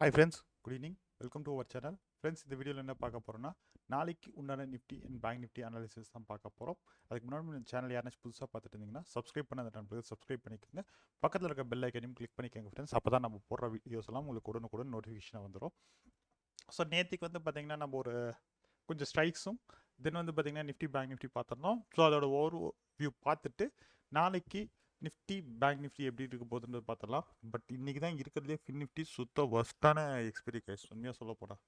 Hi friends, good evening. Welcome to our channel. Friends, இந்த வீடியோவில் என்ன பார்க்க போகிறோம்னா, நாளைக்கு உண்டான Nifty and bank Nifty analysis தான் பார்க்க போகிறோம். அதுக்கு முன்னாடி இந்த சேனல் யாராச்சும் புதுசாக பார்த்துட்டு இருந்தீங்கன்னா சப்ஸ்கிரைப் பண்ண அந்த நம்பருக்கு சப்ஸ்கிரைப் பண்ணிக்கோங்க. பக்கத்தில் இருக்க பெல் ஐக்கனையும் கிளிக் பண்ணிக்கோங்க ஃப்ரெண்ட்ஸ். அப்போ தான் நம்ம போடுற வீடியோஸ் எல்லாம் உங்களுக்கு உடனுக்குடன் நோட்டிஃபிகேஷனாக வந்துடும். ஸோ நேற்றுக்கு வந்து பார்த்தீங்கன்னா நம்ம ஒரு கொஞ்சம் ஸ்ட்ரைக்ஸும் தென் வந்து பார்த்தீங்கன்னா நிஃப்டி பேங்க் நிஃப்டி பார்த்துருந்தோம். ஸோ அதோட ஓவர் வியூ பார்த்துட்டு நாளைக்கு நிஃப்டி பேங்க் நிஃப்டி எப்படி இருக்க போகுதுன்றது பார்த்துடலாம். பட் இன்றைக்கி தான் இருக்கிறதுலே ஃபின் நிஃப்டி சுத்த ஒஸ்ட்டான எக்ஸ்பீரி கேஸ் உண்மையாக சொல்ல போனால்.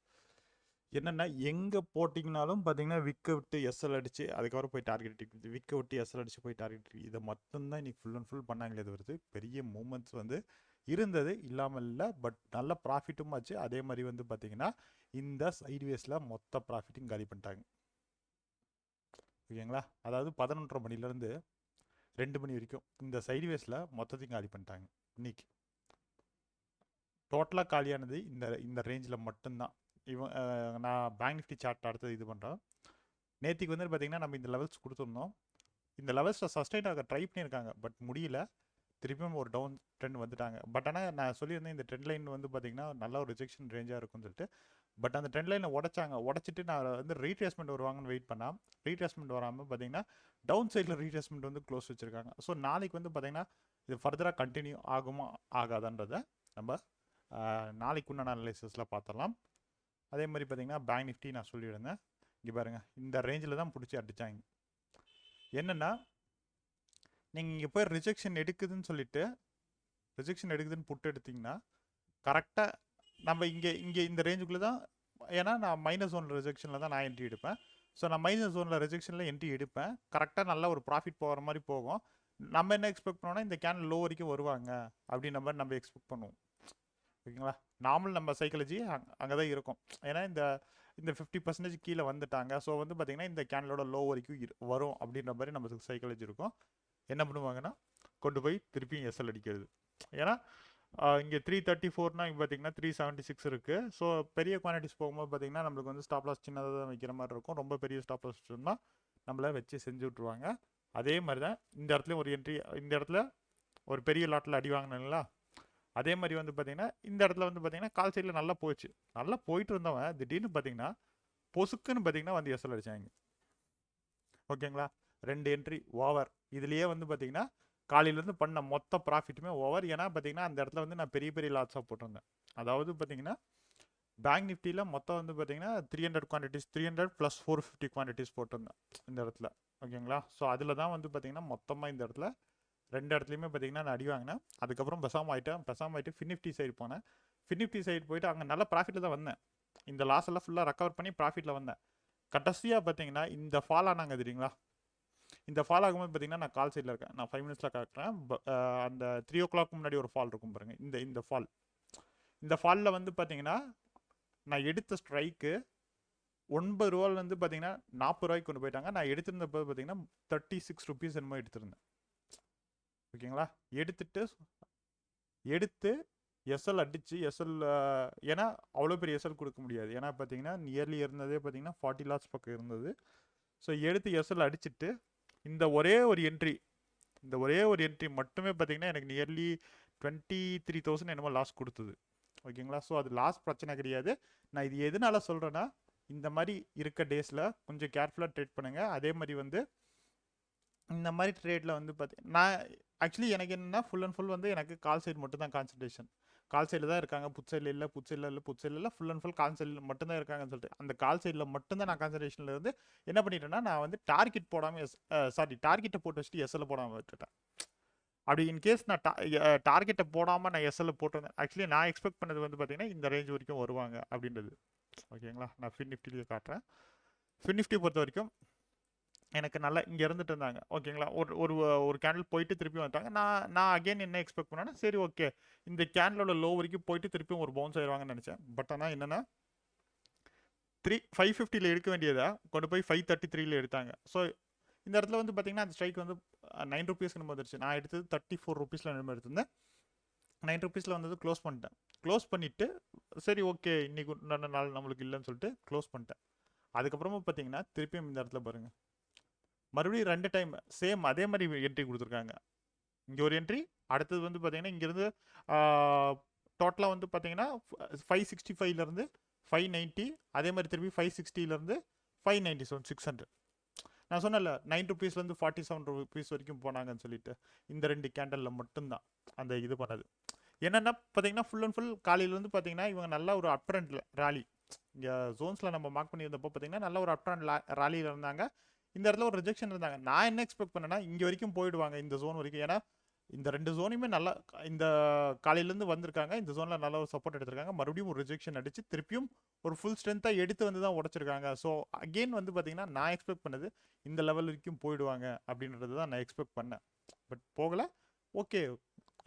என்னென்னா எங்கே போட்டிங்கனாலும் பார்த்தீங்கன்னா விற்க விட்டு எஸ்எல் அடிச்சு அதுக்கப்புறம் போய் டார்கெட் இருக்குது, விற்க விட்டு எஸ்எல் அடிச்சு போய் டார்கெட் இருக்குது. இதை மட்டும்தான் இன்றைக்கி ஃபுல் அண்ட் ஃபுல் பண்ணாங்களே இது வருது. பெரிய மூமெண்ட்ஸ் வந்து இருந்தது இல்லாமல் இல்லை, பட் நல்ல ப்ராஃபிட்டும் ஆச்சு. அதே மாதிரி வந்து பார்த்தீங்கன்னா இந்த சைட்வேஸில் மொத்த ப்ராஃபிட்டும் காலி பண்ணிட்டாங்க. ஓகேங்களா? அதாவது 11:30 மணிலேருந்து 2 மணி வரைக்கும் இந்த சைட்வேஸில் மொத்தத்தையும் காலி பண்ணிட்டாங்க. இன்னைக்கு டோட்டலாக காலியானது இந்த ரேஞ்சில் மட்டும்தான். நான் பேங்க் நிஃப்டி சார்ட் அடுத்தது இது பண்ணுறேன். நேற்றுக்கு வந்து பார்த்தீங்கன்னா நம்ம இந்த லெவல்ஸ் கொடுத்துருந்தோம். இந்த லெவல்ஸில் சஸ்டைன் ஆக ட்ரை பண்ணியிருக்காங்க, பட் முடியல. திருப்பியும் ஒரு டவுன் ட்ரெண்ட் வந்துட்டாங்க. பட் ஆனால் நான் சொல்லியிருந்தேன் இந்த ட்ரெண்ட் லைன் வந்து பார்த்தீங்கன்னா நல்ல ஒரு ரிஜெக்ஷன் ரேஞ்சாக இருக்கும்னு சொல்லிட்டு. பட் அந்த ட்ரெண்ட் லைனை உடச்சிட்டு நான் வந்து ரீட்ரேஸ்மெண்ட் வருவாங்கன்னு வெயிட் பண்ணால் ரீட்ரேஸ்மெண்ட் வராமல் பார்த்தீங்கன்னா டவுன் சைடில் ரீட்ரேஸ்மெண்ட் வந்து க்ளோஸ் வச்சுருக்காங்க. ஸோ நாளைக்கு வந்து பார்த்தீங்கன்னா இது ஃபர்தராக கண்டினியூ ஆகுமா ஆகாதான்றதை நம்ம நாளைக்கு உண்டான அனாலிசிஸில் பார்த்துடலாம். அதே மாதிரி பார்த்தீங்கன்னா பேங்க் நிஃப்டி நான் சொல்லியிருந்தேன். இங்கே பாருங்கள், இந்த ரேஞ்சில் தான் பிடிச்சி அடித்தாங்க. என்னென்னா நீங்கள் இங்கே போய் ரிஜெக்ஷன் எடுக்குதுன்னு சொல்லிட்டு ரிஜெக்ஷன் எடுக்குதுன்னு புட்டு எடுத்திங்கன்னா கரெக்டாக நம்ம இங்கே இந்த ரேஞ்சுக்குள்ளே தான். ஏன்னா நான் -1 ரிஜெக்ஷனில் தான் நான் என்ட்ரி எடுப்பேன். ஸோ நான் -1 ரிஜெக்ஷனில் என்ட்ரி எடுப்பேன். கரெக்டாக நல்ல ஒரு ப்ராஃபிட் போகிற மாதிரி போகும். நம்ம என்ன எக்ஸ்பெக்ட் பண்ணுவோம்னா இந்த கேன் லோ வரைக்கும் வருவாங்க அப்படின்ற மாதிரி நம்ம எக்ஸ்பெக்ட் பண்ணுவோம். ஓகேங்களா? நார்மல் நம்ம சைக்காலஜி அங்கே தான் இருக்கும். ஏன்னா இந்த 50% கீழே வந்துட்டாங்க. ஸோ வந்து பார்த்திங்கன்னா இந்த கேனலோட லோ வரைக்கும் வரும் அப்படின்ற மாதிரி நம்ம சைக்காலஜி இருக்கும். என்ன பண்ணுவாங்கன்னா கொண்டு போய் திருப்பியும் எஸ்எல் அடிக்கிறது. ஏன்னா இங்கே 334னா இங்கே பார்த்தீங்கன்னா 376 இருக்குது. ஸோ பெரிய குவான்டிட்டிஸ் போகும்போது பார்த்தீங்கன்னா நம்மளுக்கு வந்து ஸ்டாப் லாஸ் சின்னதாக தான் வைக்கிற மாதிரி இருக்கும். ரொம்ப பெரிய ஸ்டாப் லாஸ் இருந்தால் நம்மளை வச்சு செஞ்சு விட்ருவாங்க. அதே மாதிரி தான் இந்த இடத்துல ஒரு என்ட்ரி, இந்த இடத்துல ஒரு பெரிய லாட்டில் அடி வாங்கினீங்களா, அதே மாதிரி வந்து பார்த்தீங்கன்னா இந்த இடத்துல வந்து பார்த்தீங்கன்னா கால் சைடில் நல்லா போச்சு. நல்லா போயிட்டு இருந்தவன் திடீர்னு பார்த்தீங்கன்னா பொசுக்குன்னு பார்த்தீங்கன்னா வந்து எஸ்எல் அடித்தாங்க. ஓகேங்களா? 2 என்ட்ரி ஓவர். இதுலேயே வந்து பார்த்தீங்கன்னா காலையிலேருந்து பண்ண மொத்த ப்ராஃபிட்டுமே ஓவர். ஏன்னா பார்த்தீங்கன்னா அந்த இடத்துல வந்து நான் பெரிய பெரிய லாட்ஸாக போட்டிருந்தேன். அதாவது பார்த்தீங்கன்னா பேங்க் நிஃப்டியில் மொத்தம் வந்து பார்த்தீங்கன்னா 300 குவான்டிட்டிஸ், 300 + 450 குவான்டிட்டிஸ் போட்டிருந்தேன் இந்த இடத்துல. ஓகேங்களா? ஸோ அதில் தான் வந்து பார்த்தீங்கன்னா மொத்தமாக இந்த இடத்துல 2 இடத்துலையுமே பார்த்தீங்கன்னா நான் அடி வாங்கினேன். அதுக்கப்புறம் பெசாமல் ஆகிட்டு ஃபின் நிஃப்டி சைடு போனேன். ஃபின் நிஃப்டி சைடு போயிட்டு அங்கே நல்ல ப்ராஃபிட்டில் தான் வந்தேன். இந்த லாஸ் எல்லாம் ஃபுல்லாக ரெக்கவர் பண்ணி ப்ராஃபிட்டில் வந்தேன். கடைசியாக பார்த்தீங்கன்னா இந்த ஃபால் ஆனாங்க தெரியுங்களா? இந்த ஃபால் ஆகும்போது பார்த்தீங்கன்னா நான் கால் சைடில் இருக்கேன். நான் 5 மினிட்ஸில் காட்டுறேன். அந்த 3 o'clock முன்னாடி ஒரு ஃபால் இருக்கும் பாருங்கள். இந்த ஃபாலில் வந்து பார்த்தீங்கன்னா நான் எடுத்த ஸ்ட்ரைக்கு 9 ரூபாலேருந்து பார்த்தீங்கன்னா 40 ரூபாய்க்கு கொண்டு போயிட்டாங்க. நான் எடுத்திருந்தப்போ பார்த்தீங்கன்னா 36 rupees என்னமோ எடுத்திருந்தேன். ஓகேங்களா? எடுத்து எஸ்எல் அடித்து ஏன்னா அவ்வளோ பெரிய எஸ்எல் கொடுக்க முடியாது. ஏன்னா பார்த்தீங்கன்னா நியர்லி இருந்ததே பார்த்தீங்கன்னா 40 லாட்ஸ் பக்கம் இருந்தது. ஸோ எடுத்து எஸ்எல் அடிச்சுட்டு இந்த ஒரே ஒரு என்ட்ரி மட்டுமே பார்த்தீங்கன்னா எனக்கு நியர்லி 23,000 என்னமோ லாஸ் கொடுத்தது. ஓகேங்களா? ஸோ அது லாஸ் பிரச்சனை கிடையாது. நான் இது எதனால சொல்கிறேன்னா இந்த மாதிரி இருக்க டேஸில் கொஞ்சம் கேர்ஃபுல்லாக ட்ரேட் பண்ணுங்கள். அதே மாதிரி வந்து இந்த மாதிரி ட்ரேடில் வந்து நான் ஆக்சுவலி எனக்கு என்னென்னா ஃபுல் அண்ட் ஃபுல் வந்து எனக்கு கால் சைடு மட்டும் தான் கான்சன்ட்ரேஷன். கால் சைடில் தான் இருக்காங்க, புட் சைடில் இல்லை ஃபுல் அண்ட் ஃபுல் கால் சைடில் மட்டும்தான் இருக்காங்கன்னு சொல்லிட்டு அந்த கால் சைடில் மட்டும்தான் நான் கான்சன்ட்ரேஷனில் இருந்து என்ன பண்ணிட்டேன்னா நான் வந்து டார்கெட் போடாமல் டார்கெட்டை போட்டு வச்சுட்டு எஸ்எல்ல போடாமல் விட்டுட்டேன். அப்படி இன்கேஸ் நான் டார்கெட்டை போடாமல் நான் எஸ்எல்ல போட்டிருந்தேன். ஆக்சுவலி நான் எக்ஸ்பெக்ட் பண்ணது வந்து பார்த்தீங்கன்னா இந்த ரேஞ்ச் வரைக்கும் வருவாங்க அப்படின்றது. ஓகேங்களா? நான் ஃபின் நிஃப்டிலேயே காட்டுறேன். ஃபின் நிஃப்டி பொறுத்த வரைக்கும் எனக்கு நல்லா இங்கே இருந்துட்டு இருந்தாங்க. ஓகேங்களா? ஒரு கேண்டில் போயிட்டு திருப்பி வந்துட்டாங்க. நான் அகெயின் என்ன எக்ஸ்பெக்ட் பண்ணேன்னா சரி ஓகே இந்த கேண்டிலோட லோ வரைக்கும் போயிட்டு திருப்பியும் ஒரு பவுன்ஸ் ஆயிடுவாங்கன்னு நினச்சேன். பட் ஆனால் என்னென்னா 550 எடுக்க வேண்டியதை கொண்டு போய் 533 எடுத்தாங்க. ஸோ இந்த இடத்துல வந்து பார்த்தீங்கன்னா அந்த ஸ்ட்ரைக் வந்து 9 rupees நம்ம வந்துருச்சு. நான் எடுத்தது 34 rupees நம்ம எடுத்திருந்தேன். 9 rupees வந்து க்ளோஸ் பண்ணிட்டேன். க்ளோஸ் பண்ணிவிட்டு சரி ஓகே இன்னைக்கு நல்ல நாள் நம்மளுக்கு இல்லைன்னு சொல்லிட்டு க்ளோஸ் பண்ணிட்டேன். அதுக்கப்புறமா பார்த்தீங்கன்னா திருப்பியும் இந்த இடத்துல பாருங்கள் மறுபடியும் 2 டைம் சேம் அதே மாதிரி என்ட்ரி கொடுத்துருக்காங்க. இங்கே ஒரு என்ட்ரி, அடுத்தது வந்து பார்த்தீங்கன்னா இங்கேருந்து டோட்டலாக வந்து பார்த்தீங்கன்னா 565லேருந்து 590, அதே மாதிரி திருப்பி 560லேருந்து 597, 600. நான் சொன்னல ₹9லேருந்து ₹47 வரைக்கும் போனாங்கன்னு சொல்லிட்டு இந்த 2 கேண்டலில் மட்டும்தான் அந்த இது பண்ணது. என்னென்னா பார்த்தீங்கன்னா ஃபுல் அண்ட் ஃபுல் காலையிலேருந்து பார்த்தீங்கன்னா இவங்க நல்லா ஒரு அப் ட்ரெண்ட் ராலி, இங்கே ஜோன்ஸில் நம்ம மார்க் பண்ணியிருந்தப்போ பார்த்தீங்கன்னா நல்ல ஒரு அப் ட்ரெண்ட் ராலியில் இருந்தாங்க. இந்த இடத்துல ஒரு ரிஜெக்ஷன் இருந்தாங்க. நான் என்ன எக்ஸ்பெக்ட் பண்ணேன்னா இங்கே வரைக்கும் போயிடுவாங்க, இந்த ஜோன் வரைக்கும். ஏன்னா இந்த 2 ஜோனையுமே நல்லா இந்த காலையிலேருந்து வந்திருக்காங்க, இந்த ஜோனில் நல்ல ஒரு சப்போர்ட் எடுத்திருக்காங்க. மறுபடியும் ஒரு ரிஜெக்ஷன் அடிச்சு திருப்பியும் ஒரு ஃபுல் ஸ்ட்ரென்த்தாக எடுத்து வந்து தான் உடச்சிருக்காங்க. ஸோ அகெயின் வந்து பார்த்தீங்கன்னா நான் எக்ஸ்பெக்ட் பண்ணது இந்த லெவல் வரைக்கும் போயிடுவாங்க அப்படின்றது தான் நான் எக்ஸ்பெக்ட் பண்ணேன். பட் போகலை. ஓகே,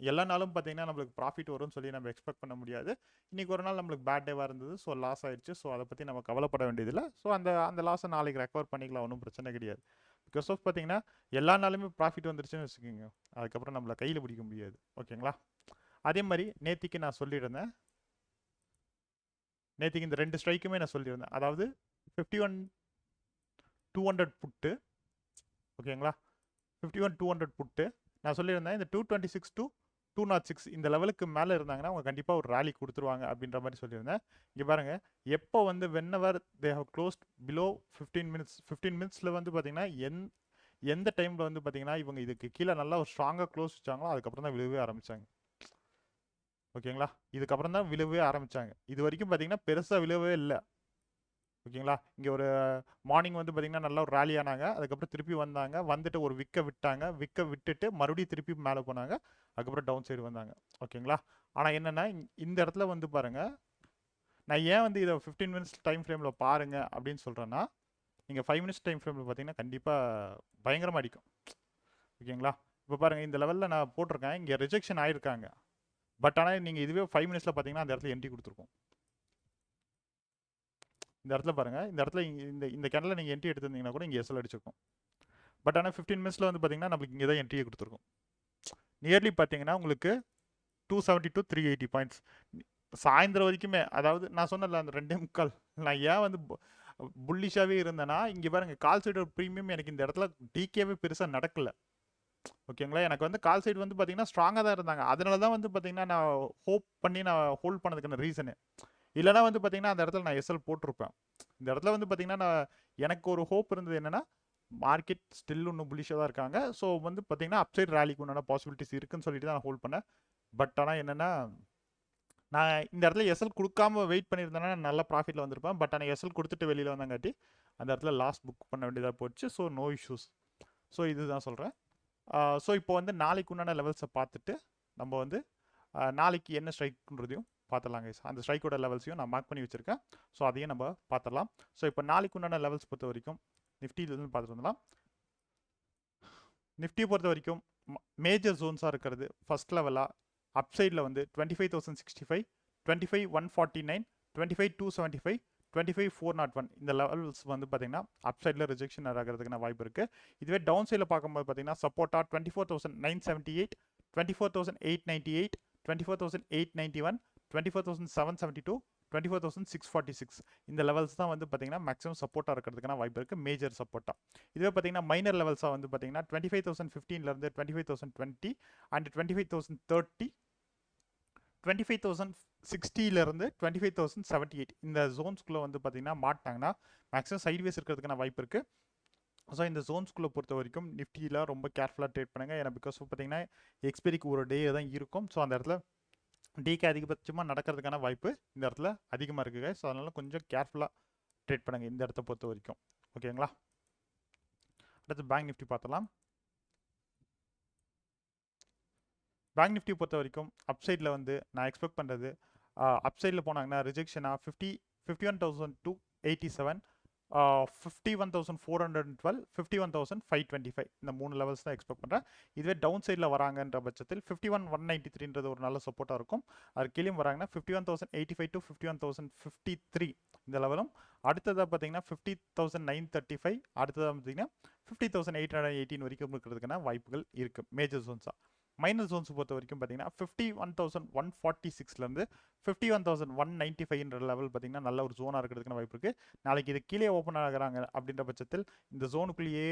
எல்லா நாளும் பார்த்தீங்கன்னா நம்மளுக்கு ப்ராஃபிட் வரும்னு சொல்லி நம்ம எக்ஸ்பெக்ட் பண்ண முடியாது. இன்றைக்கி ஒரு நாள் நம்மளுக்கு பேட் டேவாக இருந்தது, ஸோ லாஸ் ஆயிடுச்சு. ஸோ அதை பற்றி நம்ம கவலைப்பட வேண்டியதில்லை. ஸோ அந்த லாஸை நாளைக்கு ரெக்கவர் பண்ணிக்கலாம், ஒன்றும் பிரச்சனை கிடையாது. பிகாஸ் ஆஃப் பார்த்தீங்கன்னா எல்லா நாளுமே ப்ராஃபிட் வந்துருச்சுன்னு வச்சுக்கோங்க, அதுக்கப்புறம் நம்மளை கையில் பிடிக்க முடியாது. ஓகேங்களா? அதே மாதிரி நேத்திக்கு நான் சொல்லியிருந்தேன், நேத்திக்கு இந்த 2 ஸ்ட்ரைக்குமே நான் சொல்லியிருந்தேன். அதாவது 51-200 புட்டு, ஓகேங்களா? 51-200 புட்டு நான் சொல்லியிருந்தேன். இந்த 226 to 206 இந்த லெவலுக்கு மேலே இருந்தாங்கன்னா அவங்க கண்டிப்பாக ஒரு ரேலி கொடுத்துருவாங்க அப்படின்ற மாதிரி சொல்லியிருந்தேன். இங்கே பாருங்கள், எப்போ வந்து whenever they have closed below 15 மினிட்ஸில் வந்து பார்த்தீங்கன்னா எந்த டைமில் வந்து பார்த்தீங்கன்னா இவங்க இதுக்கு கீழே நல்லா ஒரு ஸ்ட்ராங்காக க்ளோஸ் வச்சாங்களோ அதுக்கப்புறம் தான் விழுவே ஆரம்பித்தாங்க. ஓகேங்களா? இதுக்கப்புறம் தான் விழுவே ஆரம்பித்தாங்க. இது வரைக்கும் பார்த்தீங்கன்னா பெருசாக விழுவே இல்லை. ஓகேங்களா? இங்கே ஒரு மார்னிங் வந்து பார்த்தீங்கன்னா நல்லா ஒரு ரேலி ஆனாங்க, அதுக்கப்புறம் திருப்பி வந்தாங்க, வந்துட்டு ஒரு விக்கை விட்டுட்டு மறுபடியும் திருப்பி மேலே போனாங்க, அதுக்கப்புறம் டவுன் சைடு வந்தாங்க. ஓகேங்களா? ஆனால் என்னென்னா இந்த இடத்துல வந்து பாருங்கள், நான் ஏன் வந்து இதை 15 மினிட்ஸ் டைம் ஃப்ரேமில் பாருங்கள் அப்படின்னு சொல்கிறேன்னா, நீங்கள் 5 மினிட்ஸ் டைம் ஃப்ரேமில் பார்த்தீங்கன்னா கண்டிப்பாக பயங்கரமாக அடிக்கும். ஓகேங்களா? இப்போ பாருங்கள், இந்த லெவலில் நான் போட்டிருக்கேன், இங்கே ரிஜெக்ஷன் ஆகிருக்காங்க. பட் ஆனால் நீங்கள் இதுவே 5 மினிட்ஸில் பார்த்தீங்கன்னா அந்த இடத்துல என்ட்ரி கொடுத்துருக்கோம். இந்த இடத்துல பாருங்கள், இந்த இடத்துல இந்த கேண்டில் நீங்கள் என்ட்ரி எடுத்திருந்தீங்கன்னா கூட இங்கே எஸ்எல் அடிச்சிருக்கும். பட் ஆனால் 15 மினிட்ஸில் வந்து பார்த்தீங்கன்னா நம்மளுக்கு இங்கே தான் என்ட்ரியை கொடுத்துருக்கும். நியர்லி பார்த்தீங்கன்னா உங்களுக்கு 270 to 380 பாயிண்ட்ஸ் சாயந்தரம் வரைக்குமே. அதாவது நான் சொன்னல அந்த 2.25 நான் ஏன் வந்து புல்லிஷாகவே இருந்தேன்னா, இங்கே பாருங்கள் கால் சைடு ப்ரீமியம் எனக்கு இந்த இடத்துல டிகேவே பெருசாக நடக்கலை. ஓகேங்களா? எனக்கு வந்து கால் சைடு வந்து பார்த்தீங்கன்னா ஸ்ட்ராங்காக தான் இருந்தாங்க. அதனால தான் வந்து பார்த்தீங்கன்னா நான் ஹோப் பண்ணி நான் ஹோல்ட் பண்ணதுக்கான ரீசனு. இல்லைனா வந்து பார்த்தீங்கன்னா அந்த இடத்துல நான் எஸ்எல் போட்டிருப்பேன். இந்த இடத்துல வந்து பார்த்தீங்கன்னா எனக்கு ஒரு ஹோப் இருந்தது என்னென்னா, மார்க்கெட் ஸ்டில் இன்னும் புல்லிஷாக தான் இருக்காங்க. ஸோ வந்து பார்த்தீங்கன்னா அப்சைட் ரேலிக்கு உண்டான பாசிபிலிட்டிஸ் இருக்குன்னு சொல்லிட்டு தான் நான் ஹோல்ட் பண்ணேன். பட் ஆனால் என்னென்னா, நான் இந்த இடத்துல எஸ்எல் கொடுக்காம வெயிட் பண்ணியிருந்தேன்னா நல்ல ப்ராஃபிட்டில் வந்திருப்பேன். பட் ஆனால் எஸ்எல் கொடுத்துட்டு வெளியில் வந்தாங்காட்டி அந்த இடத்துல லாஸ் புக் பண்ண வேண்டியதாக போச்சு. So no issues. ஸோ இதுதான் சொல்கிறேன். ஸோ இப்போ வந்து நாளைக்கு உண்டான லெவல்ஸை பார்த்துட்டு நம்ம வந்து நாளைக்கு என்ன ஸ்ட்ரைக்குன்றதையும் பார்த்துடலாம் கைஸ். அந்த ஸ்ட்ரைக்கோட லெவல்ஸையும் நான் மார்க் பண்ணி வச்சுருக்கேன். ஸோ அதையும் நம்ம பார்த்துடலாம். ஸோ இப்போ நாளைக்கு உண்டான லெவல்ஸ் பொறுத்த வரைக்கும் நிஃப்டியிலேருந்து பார்த்துட்டு வந்துடலாம். நிஃப்டியை பொறுத்த வரைக்கும் மேஜர் ஜோன்ஸாக இருக்கிறது ஃபஸ்ட் லெவலாக அப் சைடில் வந்து 25,065, 25,149, 25,275, 25,401 இந்த லெவல்ஸ் வந்து பார்த்தீங்கன்னா அப் சைடில் ரிஜெக்ஷன் ஆகிறதுக்கான வாய்ப்பு இருக்குது. இதுவே டவுன் சைடில் பார்க்கும்போது பார்த்தீங்கன்னா சப்போர்ட்டாக 24,978, 24,898, 24,891, 24,772, 24,646 இந்த லெவல்ஸ் தான் வந்து பார்த்தீங்கன்னா மேக்ஸிமம் சப்போர்ட்டாக இருக்கிறதுக்கான வாய்ப்பு இருக்குது, மேஜர் சப்போர்ட்டாக. இதுவே பார்த்தீங்கன்னா மைனர் லெவல்ஸாக வந்து பார்த்தீங்கன்னா 25,015லேருந்து 25,020 அண்ட் 25,030, 25,060லேருந்து 25,078 இந்த ஜோன்ஸ்குள்ளே வந்து பார்த்தீங்கன்னா மாட்டாங்கன்னா மேக்ஸிமம் சைட்வேஸ் இருக்கிறதுக்கான வாய்ப்பு இருக்குது. ஸோ இந்த ஜோன்ஸ்குள்ளே பொறுத்த வரைக்கும் நிஃப்டியில் ரொம்ப கேர்ஃபுல்லாக ட்ரேட் பண்ணுங்கள். ஏன்னா பிகாஸ் பார்த்தீங்கன்னா எக்ஸ்பைரிக்கு ஒரு டே தான் இருக்கும். ஸோ அந்த இடத்துல டேக்கு அதிகபட்சமாக நடக்கிறதுக்கான வாய்ப்பு இந்த இடத்துல அதிகமாக இருக்குங்க. ஸோ அதனால் கொஞ்சம் கேர்ஃபுல்லாக ட்ரேட் பண்ணுங்கள் இந்த இடத்த பொறுத்த வரைக்கும். ஓகேங்களா? அடுத்து பேங்க் நிஃப்டி பார்த்தலாம். பேங்க் நிஃப்டி பொறுத்த வரைக்கும் அப்சைடில் வந்து நான் எக்ஸ்பெக்ட் பண்ணுறது அப்சைடில் போனாங்கன்னா ரிஜெக்ஷனாக 51,287, 51,412, 51,525 இந்த 3 லெவல்ஸ் தான் எக்ஸ்பெக்ட் பண்ணுறேன். இதுவே டவுன் சைடில் வராங்கன்ற பட்சத்தில் 51,193ன்றது ஒரு நல்ல சப்போர்ட்டாக இருக்கும். அது கீழே வராங்கன்னா 51,085 to 51,053 இந்த லெவலும். அடுத்ததாக பார்த்தீங்கன்னா 50,935, அடுத்ததாக பார்த்தீங்கன்னா 50,818 வரைக்கும் இருக்கிறதுக்கான வாய்ப்புகள் இருக்குது மேஜர் ஜோன்ஸாக. மைனர் ஜோன்ஸ் பொறுத்த வரைக்கும் பார்த்தீங்கன்னா 51,146லேருந்து 51,195ன்ற லெவல் பார்த்தீங்கன்னா நல்ல ஒரு ஜோனாக இருக்கிறதுக்கான வாய்ப்பு இருக்குது. நாளைக்கு இது கீழே ஓப்பன் ஆகிறாங்க அப்படின்ற பட்சத்தில் இந்த ஜோனுக்குள்ளேயே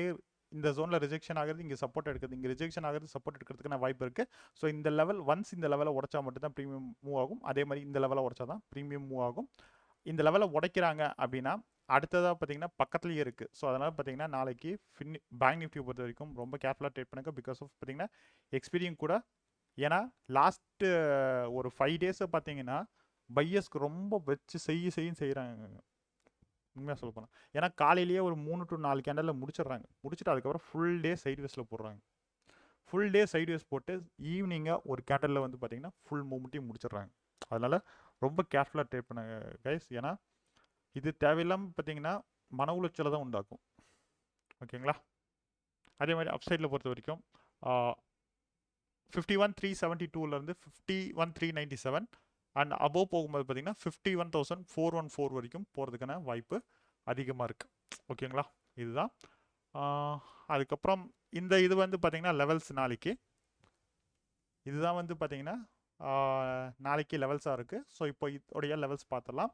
இந்த ஜோனில் ரிஜெக்ஷன் ஆகிறது, இங்கே சப்போர்ட் எடுக்குது, இங்கே ரிஜெக்ஷன் ஆகிறது, சப்போர்ட் எடுக்கிறதுக்கான வாய்ப்பு இருக்குது. ஸோ இந்த லெவல் ஒன்ஸ் இந்த லெவலை உடச்சா மட்டும்தான் ப்ரீமியம் மூவ் ஆகும். அதே மாதிரி இந்த லெவலை உடச்சா தான் ப்ரீமியம் மூவ் ஆகும். இந்த லெவலை உடைக்கிறாங்க அப்படின்னா அடுத்ததாக பார்த்தீங்கன்னா பக்கத்துலேயே இருக்குது. ஸோ அதனால் பார்த்தீங்கன்னா நாளைக்கு பேங்க் நிஃப்டி பொறுத்த வரைக்கும் ரொம்ப கேர்ஃபுல்லாக ட்ரேட் பண்ணுங்க. பிகாஸ் ஆஃப் பார்த்தீங்கன்னா எக்ஸ்பீரியன்ஸ் கூட. ஏன்னா லாஸ்ட்டு ஒரு 5 டேஸை பார்த்தீங்கன்னா பையர்ஸ்க்கு ரொம்ப வச்சு செய்கிறாங்க உண்மையாக சொல்ல போனால். ஏன்னா காலையிலேயே ஒரு 3 to 4 கேண்டலில் முடிச்சிடுறாங்க. முடிச்சுட்டு அதுக்கப்புறம் ஃபுல் டே சைட்வேஸில் போடுறாங்க. ஃபுல் டே சைட்வேஸ் போட்டு ஈவினிங்காக ஒரு கேண்டலில் வந்து பார்த்தீங்கன்னா ஃபுல் மூமெண்ட்டையும் முடிச்சிடுறாங்க. அதனால் ரொம்ப கேர்ஃபுல்லாக ட்ரேட் பண்ணுங்க கைஸ். ஏன்னா இது தேவையில்லாமல் பார்த்தீங்கன்னா மன உளைச்சலை தான் உண்டாக்கும். ஓகேங்களா? அதே மாதிரி அப்சைடில் பொறுத்த வரைக்கும் 51,372லேருந்து 51,397 அண்ட் அபோவ் போகும்போது பார்த்தீங்கன்னா 51,414 வரைக்கும் போகிறதுக்கான வாய்ப்பு அதிகமாக இருக்குது. ஓகேங்களா? இதுதான். அதுக்கப்புறம் இந்த இது வந்து பார்த்தீங்கன்னா லெவல்ஸ் நாளைக்கு இதுதான் வந்து பார்த்தீங்கன்னா நாளைக்கு லெவல்ஸாக இருக்குது. ஸோ இப்போ இதோடைய லெவல்ஸ் பார்த்துடலாம்.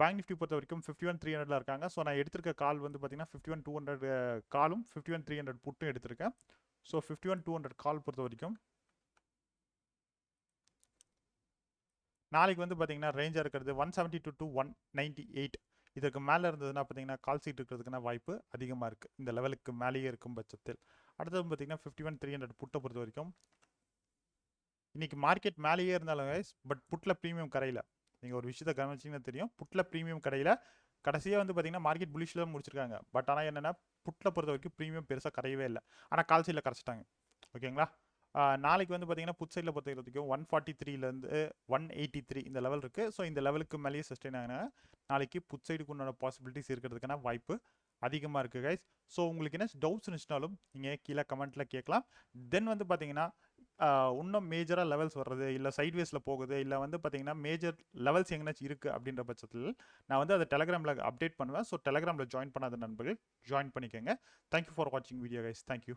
பேங்க் நிஃப்டி பொறுத்த வரைக்கும் 51,300ல இருக்காங்க. ஸோ நான் எடுத்திருக்க கால் வந்து பார்த்தீங்கன்னா 51,200 காலும் 51,300 புட்டும் எடுத்திருக்கேன். ஸோ 51,200 கால் பொறுத்த வரைக்கும் நாளைக்கு வந்து பார்த்தீங்கன்னா ரேஞ்சாக இருக்கிறது 172 to 198. இதற்கு மேலே இருந்ததுன்னா பார்த்தீங்கன்னா கால் சீட் இருக்கிறதுக்கான வாய்ப்பு அதிகமாக இருக்குது இந்த லெவலுக்கு மேலேயே இருக்கும் பட்சத்தில். அடுத்தது பார்த்தீங்கன்னா 51,300 புட்டை பொறுத்த வரைக்கும் இன்றைக்கி மார்க்கெட் மேலேயே இருந்தாலும் பட் புட்டில் ப்ரீமியம் கரையில் நீங்கள் ஒரு விஷயத்தை கவனிச்சிங்கன்னா தெரியும். புட்டில் ப்ரீமியம் கடையில் கடைசியாக வந்து பார்த்தீங்கன்னா மார்க்கெட் புலிஷில் தான் முடிச்சிருக்காங்க. பட் ஆனால் என்னென்னா புட்டில் பொறுத்த வரைக்கும் ப்ரீமியம் பெருசாக கரையவே இல்லை. ஆனால் கால் சைடில் கரைச்சிட்டாங்க. ஓகேங்களா? நாளைக்கு வந்து பார்த்தீங்கன்னா புட் சைடில் பொறுத்த வரைக்கும் 143லேருந்து 183 இந்த லெவல் இருக்குது. ஸோ இந்த லெவலுக்கு மேலேயே சஸ்டெயின் ஆகினா நாளைக்கு புட் சைடுக்கு உண்டான பாசிபிலிட்டிஸ் இருக்கிறதுக்கான வாய்ப்பு அதிகமாக இருக்குது கைஸ். ஸோ உங்களுக்கு என்ன டவுட்ஸ் இருந்துச்சுனாலும் நீங்கள் கீழே கமெண்ட்டில் கேட்கலாம். தென் வந்து பார்த்தீங்கன்னா இன்னும் மேஜராக லெவல்ஸ் வர்றது இல்லை சைட்வேஸில் போகுது இல்லை வந்து பார்த்தீங்கன்னா மேஜர் லெவல்ஸ் எங்கேனாச்சும் இருக்குது அப்படின்ற பட்சத்தில் நான் வந்து அதை டெலகிராமில் அப்டேட் பண்ணுவேன். ஸோ டெலகிராமில் ஜாயின் பண்ணாத நண்பர்கள் ஜாயின் பண்ணிக்கோங்க. தேங்க்யூ ஃபார் வாட்சிங் வீடியோ கைஸ். தேங்க்யூ.